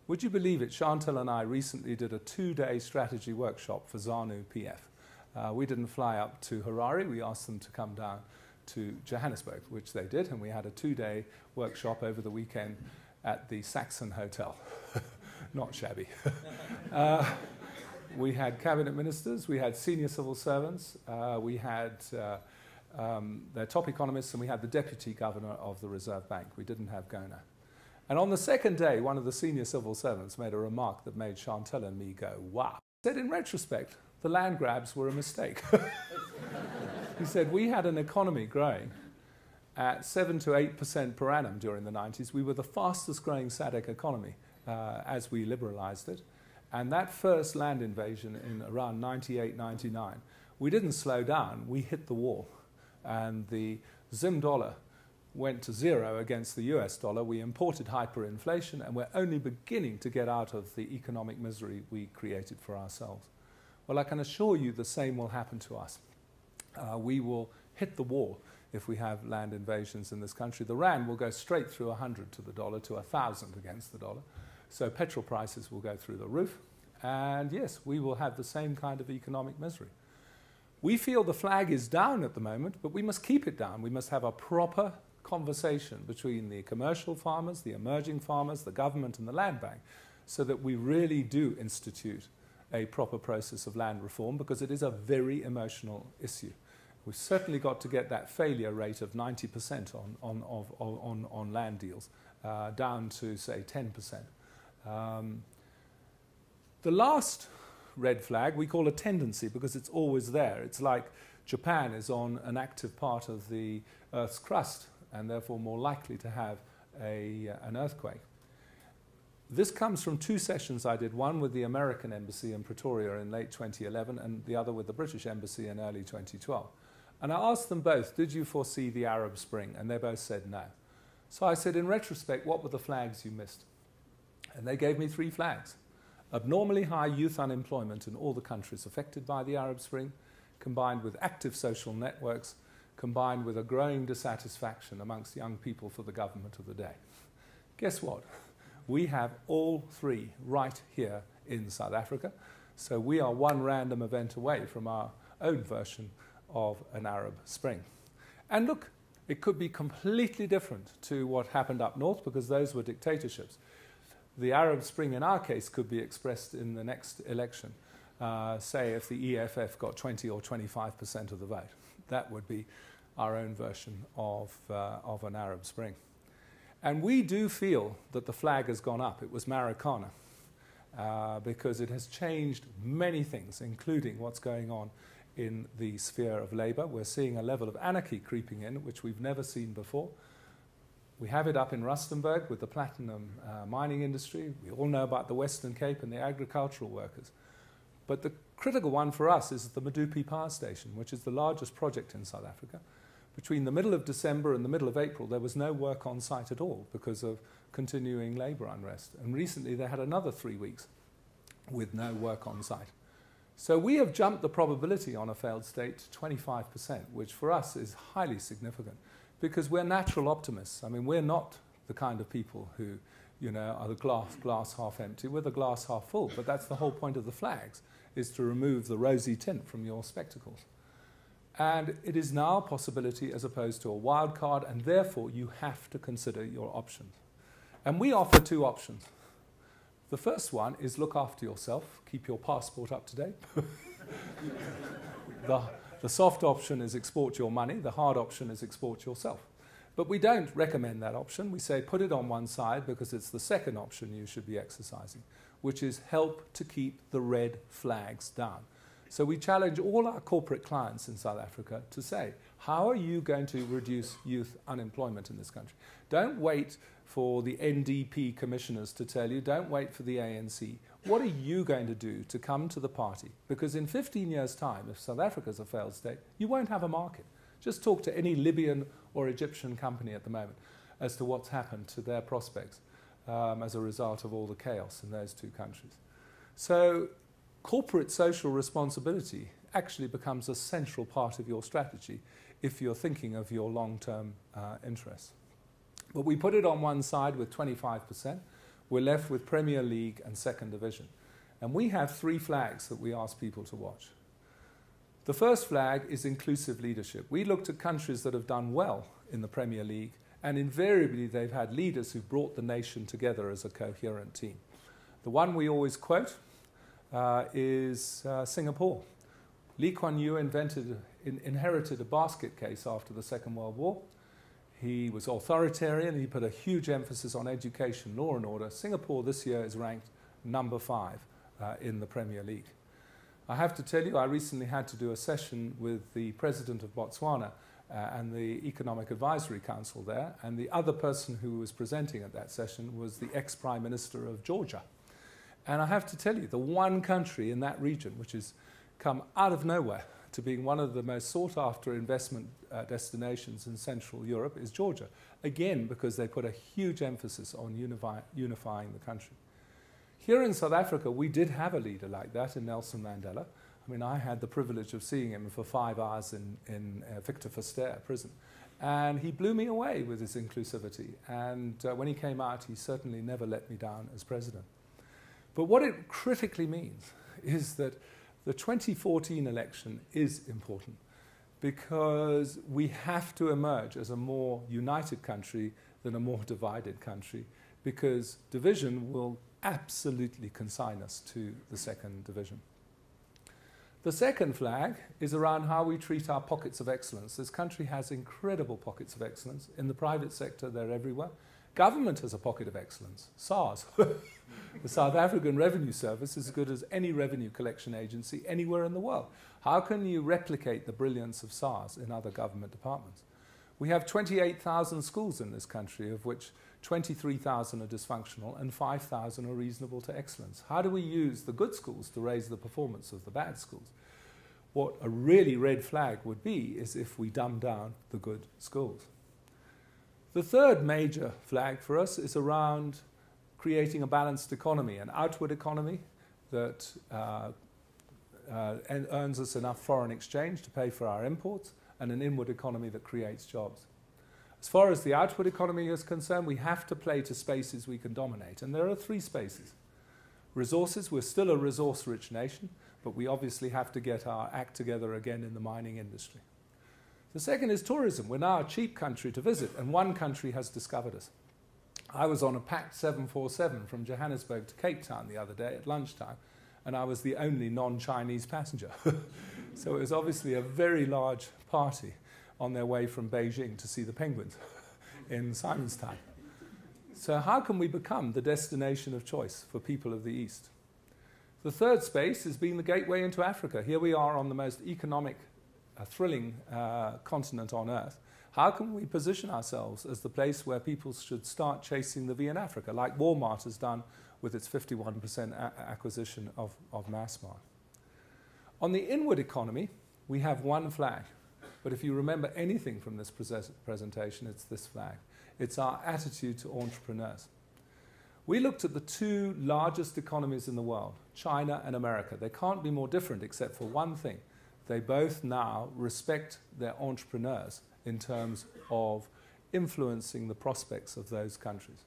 Would you believe it, Chantal and I recently did a 2-day strategy workshop for ZANU-PF. We didn't fly up to Harare, we asked them to come down to Johannesburg, which they did, and we had a 2-day workshop over the weekend at the Saxon Hotel. Not shabby. We had cabinet ministers, we had senior civil servants, we had their top economists, and we had the deputy governor of the Reserve Bank. We didn't have Gona. And on the second day, one of the senior civil servants made a remark that made Chantal and me go, wow. He said, in retrospect, the land grabs were a mistake. He said, we had an economy growing at 7 to 8% per annum during the 90s. We were the fastest growing SADC economy as we liberalized it. And that first land invasion in around 98, 99, we didn't slow down, we hit the wall. And the Zim dollar went to zero against the US dollar. We imported hyperinflation, and we're only beginning to get out of the economic misery we created for ourselves. Well, I can assure you the same will happen to us. We will hit the wall if we have land invasions in this country. The rand will go straight through 100 to the dollar, to 1,000 against the dollar. So petrol prices will go through the roof. And yes, we will have the same kind of economic misery. We feel the flag is down at the moment, but we must keep it down. We must have a proper conversation between the commercial farmers, the emerging farmers, the government and the land bank, so that we really do institute a proper process of land reform, because it is a very emotional issue. We've certainly got to get that failure rate of 90% on land deals down to, say, 10%. The last red flag we call a tendency, because it's always there. It's like Japan is on an active part of the Earth's crust and therefore more likely to have an earthquake. This comes from 2 sessions I did, one with the American Embassy in Pretoria in late 2011 and the other with the British Embassy in early 2012. And I asked them both, did you foresee the Arab Spring? And they both said no. So I said, in retrospect, what were the flags you missed? And they gave me 3 flags. Abnormally high youth unemployment in all the countries affected by the Arab Spring, combined with active social networks, combined with a growing dissatisfaction amongst young people for the government of the day. Guess what? We have all 3 right here in South Africa. So we are one random event away from our own version of an Arab Spring. And look, it could be completely different to what happened up north, because those were dictatorships. The Arab Spring in our case could be expressed in the next election. Say if the EFF got 20 or 25% of the vote. That would be our own version of an Arab Spring. And we do feel that the flag has gone up. It was Marikana, because it has changed many things, including what's going on in the sphere of labour. We're seeing a level of anarchy creeping in, which we've never seen before. We have it up in Rustenburg with the platinum mining industry. We all know about the Western Cape and the agricultural workers. But the critical one for us is the Medupi Power Station, which is the largest project in South Africa. Between the middle of December and the middle of April, there was no work on site at all because of continuing labour unrest. And recently they had another 3 weeks with no work on site. So we have jumped the probability on a failed state to 25%, which for us is highly significant, because we're natural optimists. I mean, we're not the kind of people who, are the glass half empty. We're the glass half full. But that's the whole point of the flags, is to remove the rosy tint from your spectacles. And it is now a possibility as opposed to a wild card, and therefore you have to consider your options. And we offer two options. The first one is look after yourself, keep your passport up to date. The soft option is export your money, the hard option is export yourself. But we don't recommend that option. We say put it on one side because it's the second option you should be exercising, which is help to keep the red flags down. So we challenge all our corporate clients in South Africa to say, how are you going to reduce youth unemployment in this country? Don't wait for the NDP commissioners to tell you. Don't wait for the ANC. What are you going to do to come to the party? Because in 15 years' time, if South Africa's a failed state, you won't have a market. Just talk to any Libyan or Egyptian company at the moment as to what's happened to their prospects as a result of all the chaos in those two countries. So corporate social responsibility actually becomes a central part of your strategy if you're thinking of your long-term interests. But we put it on one side with 25%. We're left with Premier League and Second Division. And we have three flags that we ask people to watch. The first flag is inclusive leadership. We looked at countries that have done well in the Premier League, and invariably they've had leaders who've brought the nation together as a coherent team. The one we always quote is Singapore. Lee Kuan Yew inherited a basket case after the Second World War. He was authoritarian. He put a huge emphasis on education, law and order. Singapore this year is ranked number 5 in the Premier League. I have to tell you, I recently had to do a session with the president of Botswana and the Economic Advisory Council there, and the other person who was presenting at that session was the ex-Prime Minister of Georgia. And I have to tell you, the one country in that region which has come out of nowhere to being one of the most sought-after investment destinations in Central Europe is Georgia. Again, because they put a huge emphasis on unifying the country. Here in South Africa, we did have a leader like that in Nelson Mandela. I mean, I had the privilege of seeing him for 5 hours in Victor Verster prison. And he blew me away with his inclusivity. And when he came out, he certainly never let me down as president. But what it critically means is that the 2014 election is important because we have to emerge as a more united country than a more divided country, because division will absolutely consign us to the Second Division. The second flag is around how we treat our pockets of excellence. This country has incredible pockets of excellence. In the private sector, they're everywhere. Government has a pocket of excellence, SARS. The South African Revenue Service is as good as any revenue collection agency anywhere in the world. How can you replicate the brilliance of SARS in other government departments? We have 28,000 schools in this country, of which 23,000 are dysfunctional and 5,000 are reasonable to excellence. How do we use the good schools to raise the performance of the bad schools? What a really red flag would be is if we dumb down the good schools. The third major flag for us is around creating a balanced economy, an outward economy that earns us enough foreign exchange to pay for our imports, and an inward economy that creates jobs. As far as the outward economy is concerned, we have to play to spaces we can dominate, and there are 3 spaces. Resources, we're still a resource-rich nation, but we obviously have to get our act together again in the mining industry. The second is tourism. We're now a cheap country to visit, and one country has discovered us. I was on a packed 747 from Johannesburg to Cape Town the other day at lunchtime, and I was the only non-Chinese passenger. So it was obviously a very large party on their way from Beijing to see the penguins in Simonstown. So how can we become the destination of choice for people of the East? The third space is being the gateway into Africa. Here we are on the most economic, thrilling continent on earth. How can we position ourselves as the place where people should start chasing the V in Africa, like Walmart has done with its 51% acquisition of Massmart? On the inward economy, we have one flag. But if you remember anything from this presentation, it's this flag. It's our attitude to entrepreneurs. We looked at the 2 largest economies in the world, China and America. They can't be more different except for one thing. They both now respect their entrepreneurs in terms of influencing the prospects of those countries.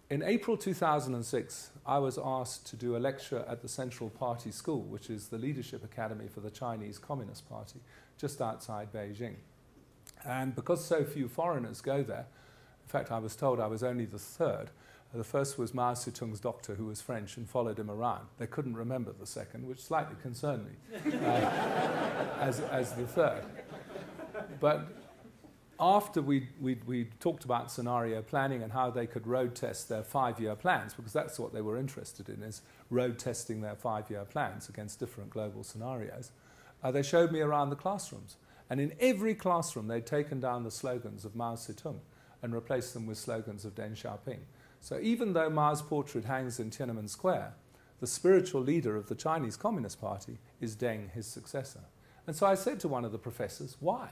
In April 2006, I was asked to do a lecture at the Central Party School, which is the leadership academy for the Chinese Communist Party, just outside Beijing. And because so few foreigners go there, in fact, I was told I was only the third. The first was Mao Zedong's doctor, who was French, and followed him around. They couldn't remember the second, which slightly concerned me as the third. But after we talked about scenario planning and how they could road test their 5-year plans, because that's what they were interested in, is road testing their 5-year plans against different global scenarios, they showed me around the classrooms. And in every classroom, they'd taken down the slogans of Mao Zedong and replaced them with slogans of Deng Xiaoping. So even though Mao's portrait hangs in Tiananmen Square, the spiritual leader of the Chinese Communist Party is Deng, his successor. And so I said to one of the professors, why?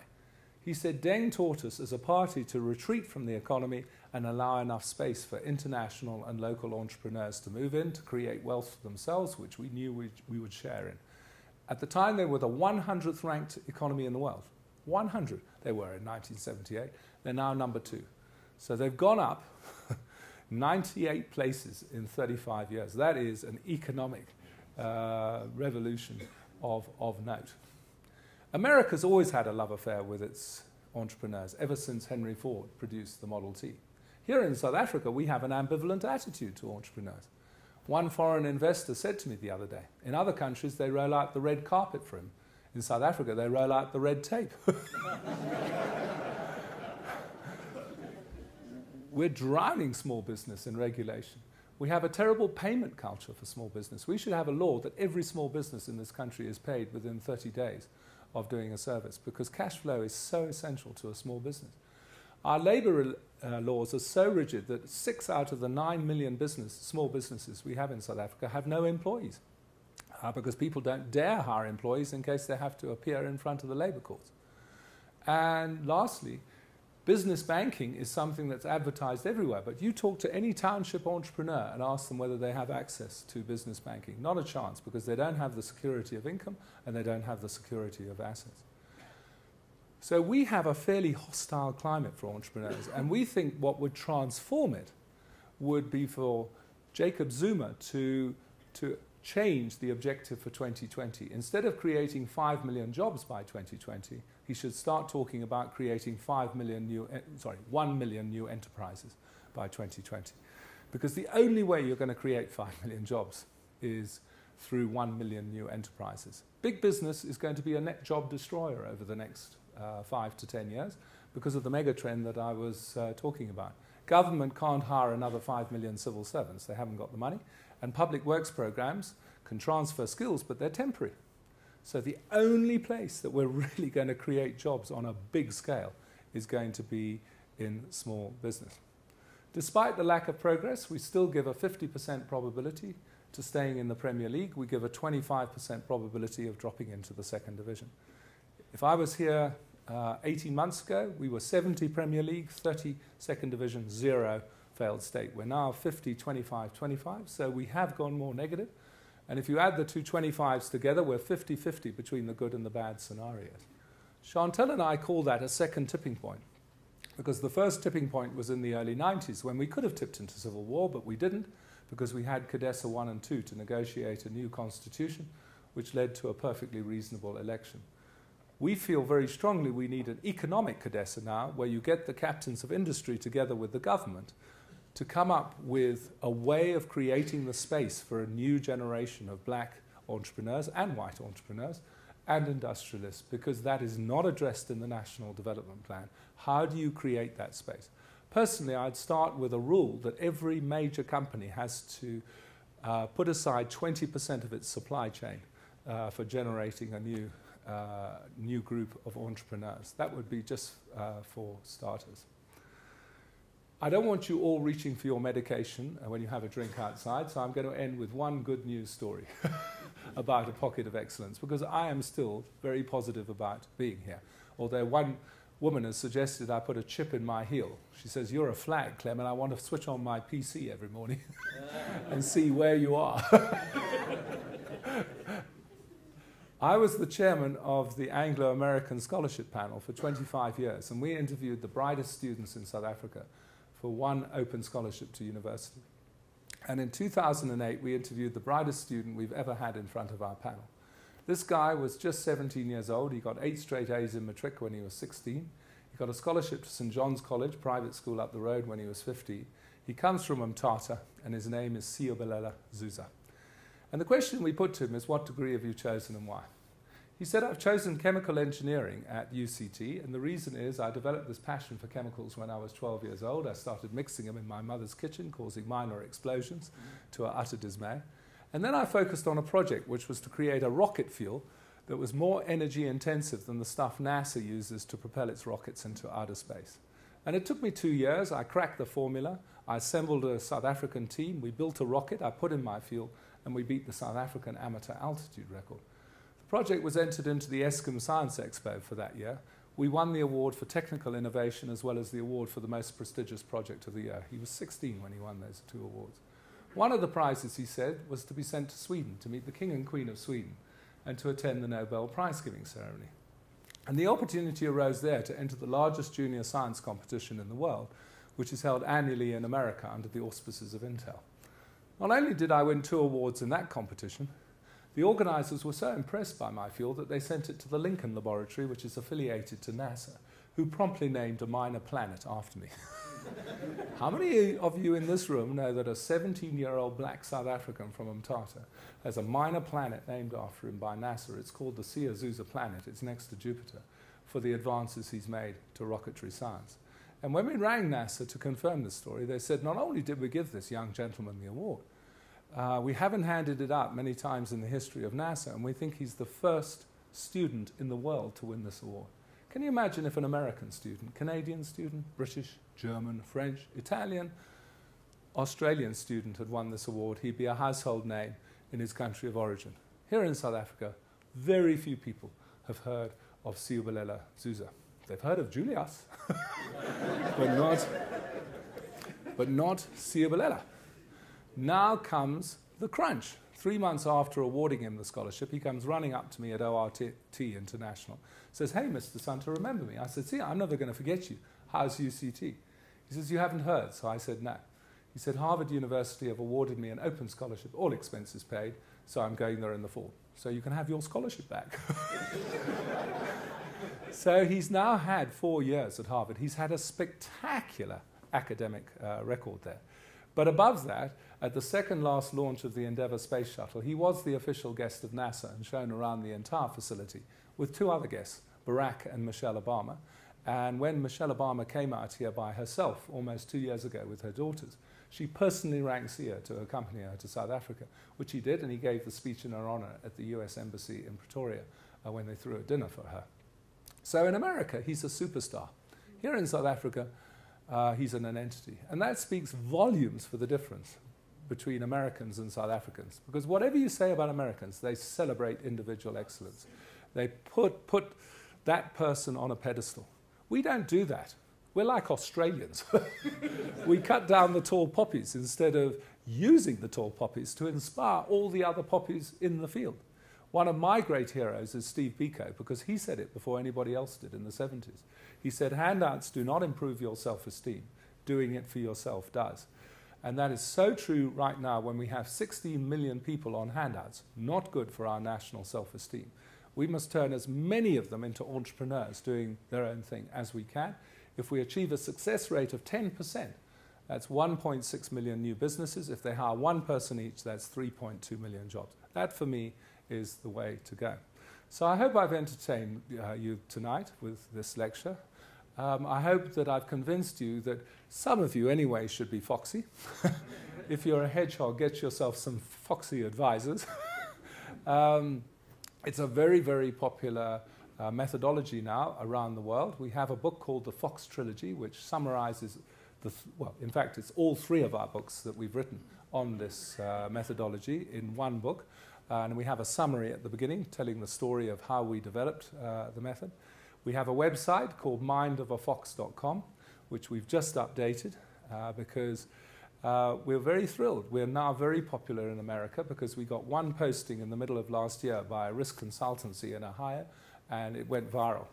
He said, Deng taught us as a party to retreat from the economy and allow enough space for international and local entrepreneurs to move in, to create wealth for themselves, which we knew we would share in. At the time, they were the 100th ranked economy in the world. 100. They were in 1978. They're now number 2. So they've gone up 98 places in 35 years. That is an economic revolution of note. America's always had a love affair with its entrepreneurs, ever since Henry Ford produced the Model T. Here in South Africa, we have an ambivalent attitude to entrepreneurs. One foreign investor said to me the other day, in other countries, they roll out the red carpet for him. In South Africa, they roll out the red tape. We're drowning small business in regulation. We have a terrible payment culture for small business. We should have a law that every small business in this country is paid within 30 days of doing a service, because cash flow is so essential to a small business. Our labour laws are so rigid that 6 out of the 9 million small businesses we have in South Africa have no employees, because people don't dare hire employees in case they have to appear in front of the labour courts. And lastly, business banking is something that's advertised everywhere, but you talk to any township entrepreneur and ask them whether they have access to business banking. Not a chance, because they don't have the security of income and they don't have the security of assets. So we have a fairly hostile climate for entrepreneurs, and we think what would transform it would be for Jacob Zuma to change the objective for 2020. Instead of creating 5 million jobs by 2020, he should start talking about creating 1 million new enterprises by 2020. Because the only way you're going to create 5 million jobs is through 1 million new enterprises. Big business is going to be a net job destroyer over the next 5 to 10 years because of the megatrend that I was talking about. Government can't hire another 5 million civil servants. They haven't got the money. And public works programs can transfer skills, but they're temporary. So the only place that we're really going to create jobs on a big scale is going to be in small business. Despite the lack of progress, we still give a 50% probability to staying in the Premier League. We give a 25% probability of dropping into the second division. If I was here 18 months ago, we were 70 Premier League, 30 second division, 0 failed state. We're now 50, 25, 25, so we have gone more negative. And if you add the two 25s together, we're 50-50 between the good and the bad scenarios. Chantal and I call that a second tipping point, because the first tipping point was in the early 90s when we could have tipped into civil war, but we didn't, because we had Cadessa 1 and 2 to negotiate a new constitution, which led to a perfectly reasonable election. We feel very strongly we need an economic Cadessa now, where you get the captains of industry together with the government to come up with a way of creating the space for a new generation of black entrepreneurs and white entrepreneurs and industrialists, because that is not addressed in the National Development Plan. How do you create that space? Personally, I'd start with a rule that every major company has to put aside 20% of its supply chain for generating a new group of entrepreneurs. That would be just for starters. I don't want you all reaching for your medication when you have a drink outside, so I'm going to end with one good news story about a pocket of excellence, because I am still very positive about being here. Although one woman has suggested I put a chip in my heel. She says, "You're a flag, Clem, and I want to switch on my PC every morning and see where you are." I was the chairman of the Anglo-American Scholarship Panel for 25 years, and we interviewed the brightest students in South Africa for one open scholarship to university. And in 2008, we interviewed the brightest student we've ever had in front of our panel. This guy was just 17 years old. He got 8 straight A's in matric when he was 16. He got a scholarship to St. John's College, private school up the road, when he was 15. He comes from Umtata, and his name is Siyobelela Zuza. And the question we put to him is, what degree have you chosen and why? He said, I've chosen chemical engineering at UCT, and the reason is I developed this passion for chemicals when I was 12 years old. I started mixing them in my mother's kitchen, causing minor explosions to our utter dismay. And then I focused on a project which was to create a rocket fuel that was more energy intensive than the stuff NASA uses to propel its rockets into outer space. And it took me 2 years. I cracked the formula. I assembled a South African team. We built a rocket. I put in my fuel, and we beat the South African amateur altitude record. The project was entered into the Eskom Science Expo for that year. We won the award for technical innovation as well as the award for the most prestigious project of the year. He was 16 when he won those 2 awards. One of the prizes, he said, was to be sent to Sweden to meet the King and Queen of Sweden and to attend the Nobel Prize giving ceremony. And the opportunity arose there to enter the largest junior science competition in the world, which is held annually in America under the auspices of Intel. Not only did I win 2 awards in that competition, the organizers were so impressed by my fuel that they sent it to the Lincoln Laboratory, which is affiliated to NASA, who promptly named a minor planet after me. How many of you in this room know that a 17-year-old black South African from Umtata has a minor planet named after him by NASA? It's called the Siyazuza planet. It's next to Jupiter, for the advances he's made to rocketry science. And when we rang NASA to confirm this story, they said, not only did we give this young gentleman the award, we haven't handed it out many times in the history of NASA, and we think he's the first student in the world to win this award. Can you imagine if an American student, Canadian student, British, German, French, Italian, Australian student had won this award? He'd be a household name in his country of origin. Here in South Africa, very few people have heard of Siyobelela Zuza. They've heard of Julius, but not Siyobelela. Now comes the crunch. 3 months after awarding him the scholarship, he comes running up to me at ORT International, says, hey, Mr. Santa, remember me? I said, see, I'm never going to forget you. How's UCT? He says, you haven't heard. So I said, no. He said, Harvard University have awarded me an open scholarship, all expenses paid, so I'm going there in the fall. So you can have your scholarship back. So he's now had 4 years at Harvard. He's had a spectacular academic record there. But above that, at the second last launch of the Endeavour space shuttle, he was the official guest of NASA and shown around the entire facility with 2 other guests, Barack and Michelle Obama. And when Michelle Obama came out here by herself almost 2 years ago with her daughters, she personally rang Sia to accompany her to South Africa, which he did, and he gave the speech in her honor at the US Embassy in Pretoria when they threw a dinner for her. So in America, he's a superstar. Here in South Africa, he's an entity. And that speaks volumes for the difference between Americans and South Africans. Because whatever you say about Americans, they celebrate individual excellence. They put that person on a pedestal. We don't do that. We're like Australians. We cut down the tall poppies instead of using the tall poppies to inspire all the other poppies in the field. One of my great heroes is Steve Biko, because he said it before anybody else did in the 70s. He said, handouts do not improve your self-esteem. Doing it for yourself does. And that is so true right now when we have 16 million people on handouts. Not good for our national self-esteem. We must turn as many of them into entrepreneurs doing their own thing as we can. If we achieve a success rate of 10%, that's 1.6 million new businesses. If they hire 1 person each, that's 3.2 million jobs. That, for me, is the way to go. So I hope I've entertained you tonight with this lecture. I hope that I've convinced you that some of you anyway should be foxy. If you're a hedgehog, get yourself some foxy advisors. It's a very, very popular methodology now around the world. We have a book called the Fox Trilogy, which summarizes, well, in fact, it's all 3 of our books that we've written on this methodology in one book. And we have a summary at the beginning telling the story of how we developed the method. We have a website called mindofafox.com, which we've just updated because we're very thrilled. We're now very popular in America because we got one posting in the middle of last year by a risk consultancy in Ohio, and it went viral.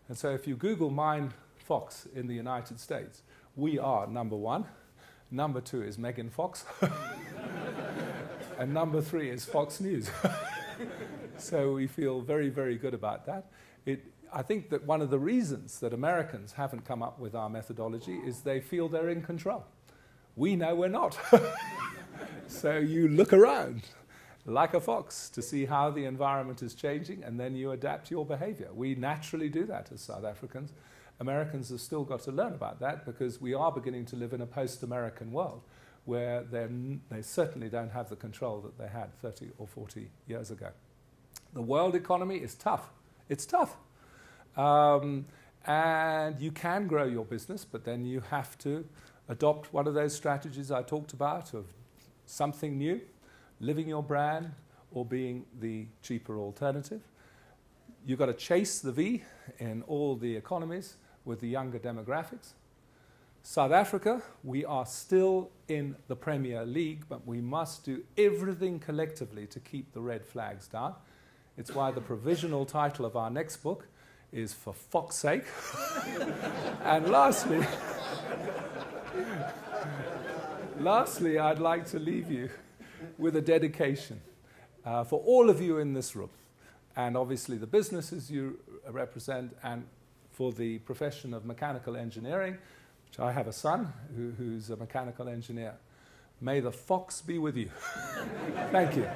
And so if you Google Mine Fox in the United States, we are number one. Number two is Megan Fox. And number three is Fox News. So we feel very, very good about that. I think that one of the reasons that Americans haven't come up with our methodology is they feel they're in control. We know we're not. So you look around like a fox to see how the environment is changing, and then you adapt your behavior. We naturally do that as South Africans. Americans have still got to learn about that because we are beginning to live in a post-American world where they certainly don't have the control that they had 30 or 40 years ago. The world economy is tough. It's tough. And you can grow your business, but then you have to adopt one of those strategies I talked about of something new, living your brand, or being the cheaper alternative. You've got to chase the V in all the economies with the younger demographics. South Africa, we are still in the Premier League, but we must do everything collectively to keep the red flags down. It's why the provisional title of our next book is For Fox's Sake. And lastly, I'd like to leave you with a dedication for all of you in this room, and obviously the businesses you represent, and for the profession of mechanical engineering, which I have a son who's a mechanical engineer. May the fox be with you. Thank you.